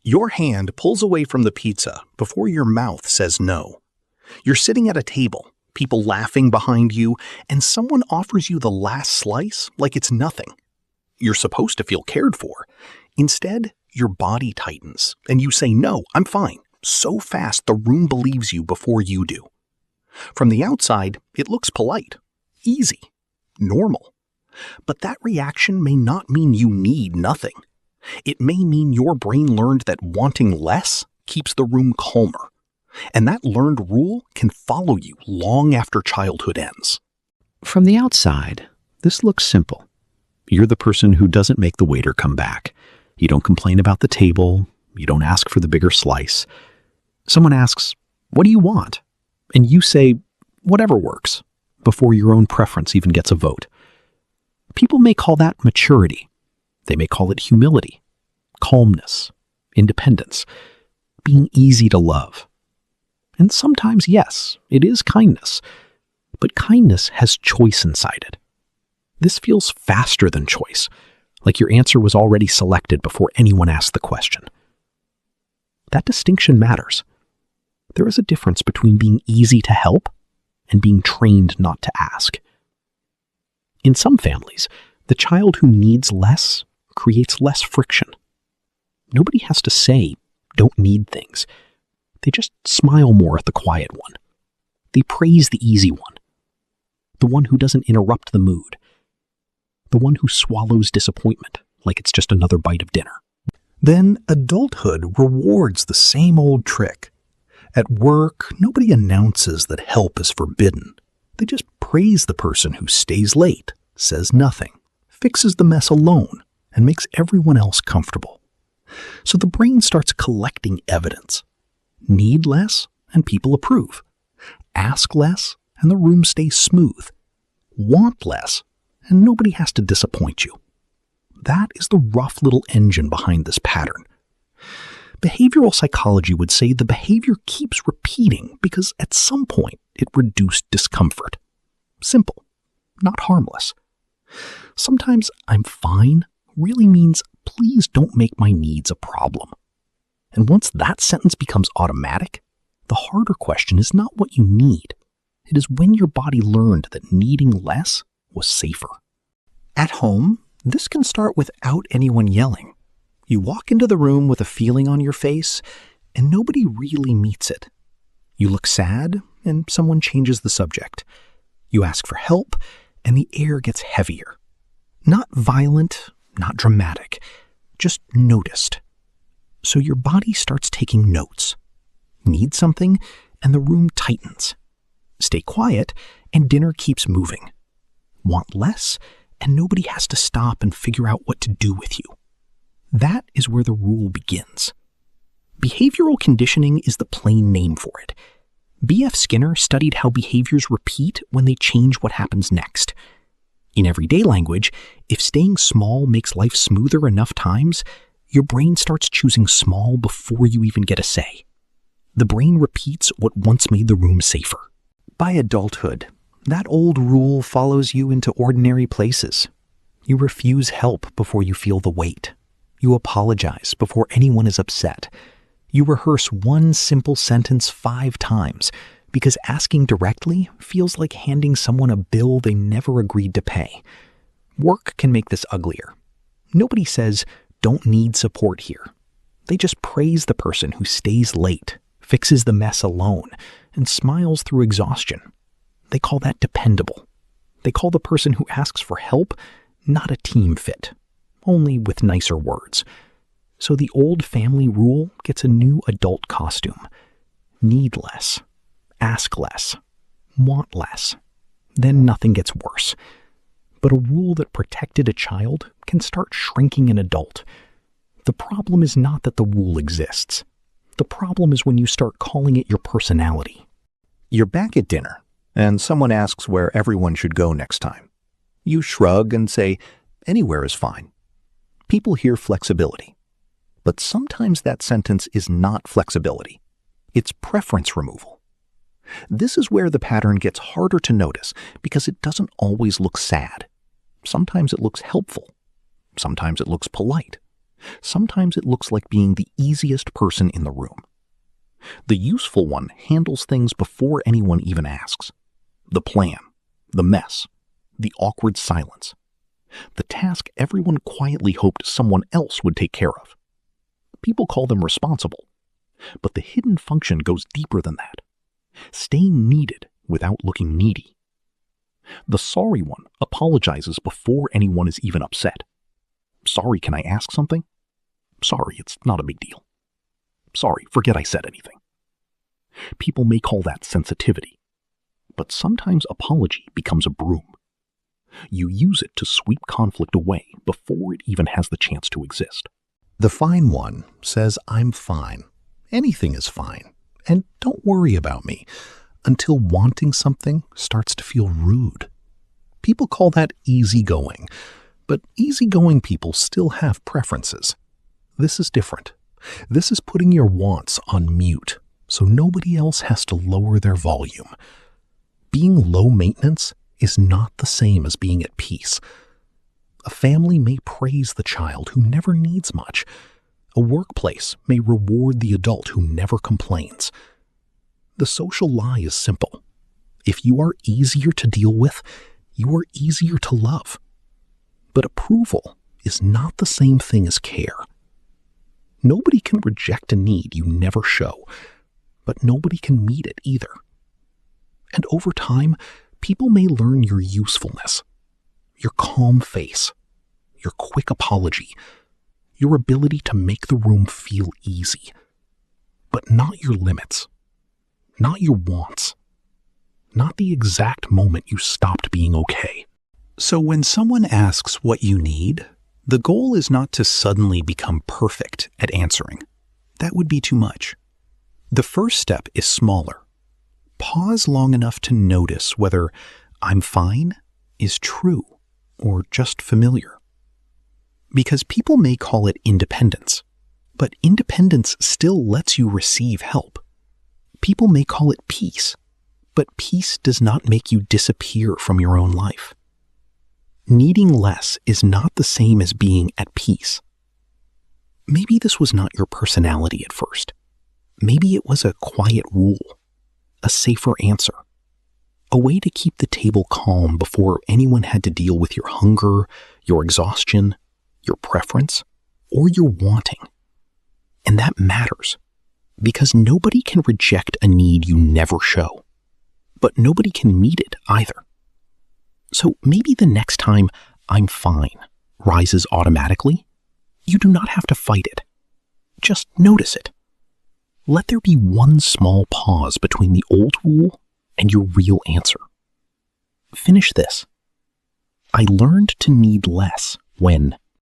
Your hand pulls away from the pizza before your mouth says no. You're sitting at a table, people laughing behind you, and someone offers you the last slice like it's nothing. You're supposed to feel cared for. Instead, your body tightens, and you say, "No, I'm fine," so fast the room believes you before you do. From the outside, it looks polite, easy, normal. But that reaction may not mean you need nothing. It may mean your brain learned that wanting less keeps the room calmer. And that learned rule can follow you long after childhood ends. From the outside, this looks simple. You're the person who doesn't make the waiter come back. You don't complain about the table. You don't ask for the bigger slice. Someone asks, "What do you want?" And you say, "Whatever works," before your own preference even gets a vote. People may call that maturity. They may call it humility, calmness, independence, being easy to love. And sometimes, yes, it is kindness. But kindness has choice inside it. This feels faster than choice, like your answer was already selected before anyone asked the question. That distinction matters. There is a difference between being easy to help and being trained not to ask. In some families, the child who needs less creates less friction. Nobody has to say, "Don't need things." They just smile more at the quiet one. They praise the easy one, the one who doesn't interrupt the mood, the one who swallows disappointment like it's just another bite of dinner. Then adulthood rewards the same old trick. At work, nobody announces that help is forbidden. They just praise the person who stays late, says nothing, fixes the mess alone, and makes everyone else comfortable. So the brain starts collecting evidence. Need less, and people approve. Ask less, and the room stays smooth. Want less, and nobody has to disappoint you. That is the rough little engine behind this pattern. Behavioral psychology would say the behavior keeps repeating because at some point it reduced discomfort. Simple, not harmless. Sometimes "I'm fine" really means "please don't make my needs a problem." And once that sentence becomes automatic, the harder question is not what you need. It is when your body learned that needing less was safer. At home, this can start without anyone yelling. You walk into the room with a feeling on your face, and nobody really meets it. You look sad, and someone changes the subject. You ask for help, and the air gets heavier. Not violent, not dramatic, just noticed. So your body starts taking notes. Need something, and the room tightens. Stay quiet, and dinner keeps moving. Want less, and nobody has to stop and figure out what to do with you. That is where the rule begins. Behavioral conditioning is the plain name for it. B.F. Skinner studied how behaviors repeat when they change what happens next. In everyday language, if staying small makes life smoother enough times, your brain starts choosing small before you even get a say. The brain repeats what once made the room safer. By adulthood, that old rule follows you into ordinary places. You refuse help before you feel the weight. You apologize before anyone is upset. You rehearse one simple sentence 5 times because asking directly feels like handing someone a bill they never agreed to pay. Work can make this uglier. Nobody says, "Don't need support here." They just praise the person who stays late, fixes the mess alone, and smiles through exhaustion. They call that dependable. They call the person who asks for help not a team fit, only with nicer words. So the old family rule gets a new adult costume. Need less, ask less, want less. Then nothing gets worse. But a rule that protected a child can start shrinking an adult. The problem is not that the rule exists. The problem is when you start calling it your personality. You're back at dinner, and someone asks where everyone should go next time. You shrug and say, "Anywhere is fine." People hear flexibility. But sometimes that sentence is not flexibility. It's preference removal. This is where the pattern gets harder to notice because it doesn't always look sad. Sometimes it looks helpful. Sometimes it looks polite. Sometimes it looks like being the easiest person in the room. The useful one handles things before anyone even asks. The plan, the mess, the awkward silence. The task everyone quietly hoped someone else would take care of. People call them responsible, but the hidden function goes deeper than that. Staying needed without looking needy. The sorry one apologizes before anyone is even upset. Sorry, can I ask something? Sorry, it's not a big deal. Sorry, forget I said anything. People may call that sensitivity, but sometimes apology becomes a broom. You use it to sweep conflict away before it even has the chance to exist. The fine one says, I'm fine. Anything is fine. And don't worry about me, until wanting something starts to feel rude. People call that easygoing, but easygoing people still have preferences. This is different. This is putting your wants on mute, so nobody else has to lower their volume. Being low maintenance is not the same as being at peace. A family may praise the child who never needs much. A workplace may reward the adult who never complains. The social lie is simple. If you are easier to deal with, you are easier to love. But approval is not the same thing as care. Nobody can reject a need you never show, but nobody can meet it either. And over time, people may learn your usefulness, your calm face, your quick apology, your ability to make the room feel easy, but not your limits, not your wants, not the exact moment you stopped being okay. So when someone asks what you need, the goal is not to suddenly become perfect at answering. That would be too much. The first step is smaller. Pause long enough to notice whether "I'm fine" is true or just familiar. Because people may call it independence, but independence still lets you receive help. People may call it peace, but peace does not make you disappear from your own life. Needing less is not the same as being at peace. Maybe this was not your personality at first. Maybe it was a quiet rule, a safer answer, a way to keep the table calm before anyone had to deal with your hunger, your exhaustion, your preference, or your wanting. And that matters, because nobody can reject a need you never show, but nobody can meet it either. So maybe the next time "I'm fine" rises automatically, you do not have to fight it. Just notice it. Let there be one small pause between the old rule and your real answer. Finish this. I learned to need less when